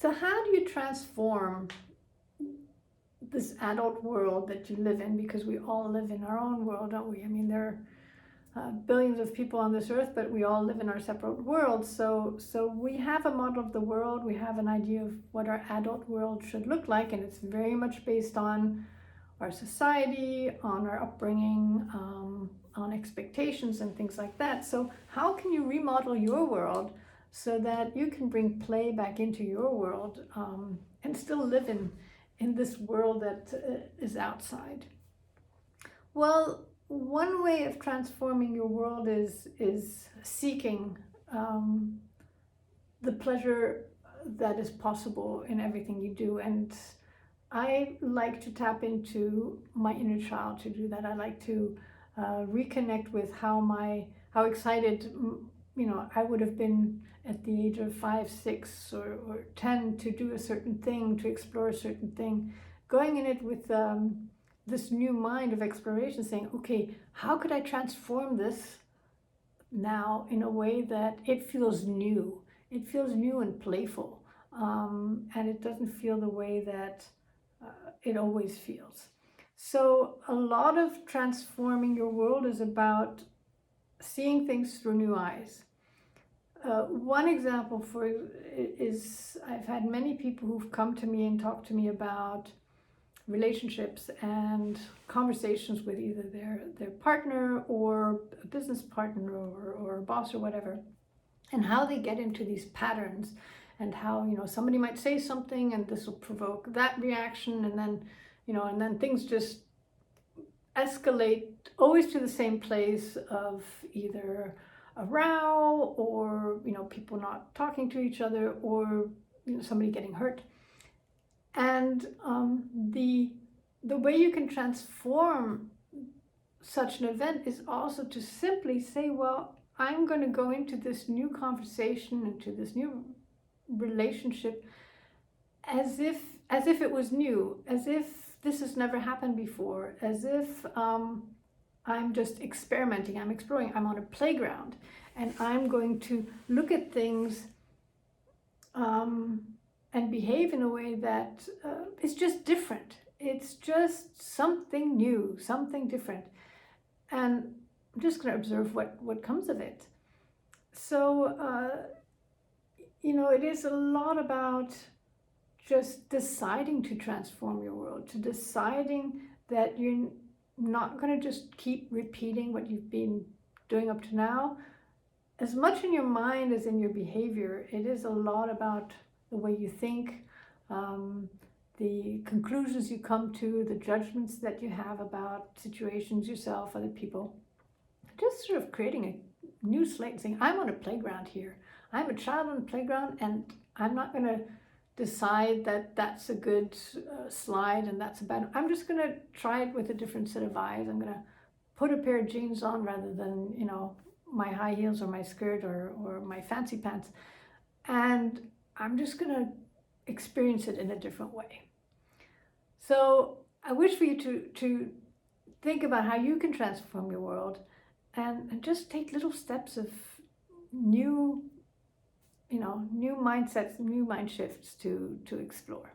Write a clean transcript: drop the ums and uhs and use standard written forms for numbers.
So how do you transform this adult world that you live in? Because we all live in our own world, don't we? I mean, there are billions of people on this earth, but we all live in our separate worlds. So we have a model of the world. We have an idea of what our adult world should look like, and it's very much based on our society, on our upbringing, on expectations and things like that. So how can you remodel your world so that you can bring play back into your world, and still live in this world that is outside? Well, one way of transforming your world is seeking the pleasure that is possible in everything you do. And I like to tap into my inner child to do that. I like to reconnect with how excited I would have been at the age of 5, 6, or 10 to do a certain thing, to explore a certain thing, going in it with this new mind of exploration, saying, okay, how could I transform this now in a way that it feels new? It feels new and playful, and it doesn't feel the way that it always feels. So a lot of transforming your world is about seeing things through new eyes. One example is I've had many people who've come to me and talked to me about relationships and conversations with either their partner or a business partner or a boss or whatever, and how they get into these patterns, and how somebody might say something and this will provoke that reaction, and then things just escalate always to the same place of either a row or people not talking to each other, or somebody getting hurt. And the way you can transform such an event is also to simply say, well, I'm going to go into this new conversation, into this new relationship, as if it was new, as if this has never happened before, as if I'm just experimenting, I'm exploring, I'm on a playground, and I'm going to look at things and behave in a way that is just different. It's just something new, something different. And I'm just going to observe what comes of it. So, it is a lot about just deciding to transform your world, to deciding that you're not going to just keep repeating what you've been doing up to now. As much in your mind as in your behavior, it is a lot about the way you think, the conclusions you come to, the judgments that you have about situations, yourself, other people. Just sort of creating a new slate, saying, I'm on a playground here. I'm a child on a playground, and I'm not going to decide that that's a good slide and that's a bad. I'm just going to try it with a different set of eyes. I'm going to put a pair of jeans on rather than, my high heels or my skirt or my fancy pants. And I'm just going to experience it in a different way. So I wish for you to think about how you can transform your world, and just take little steps of new mindsets, new mind shifts to explore.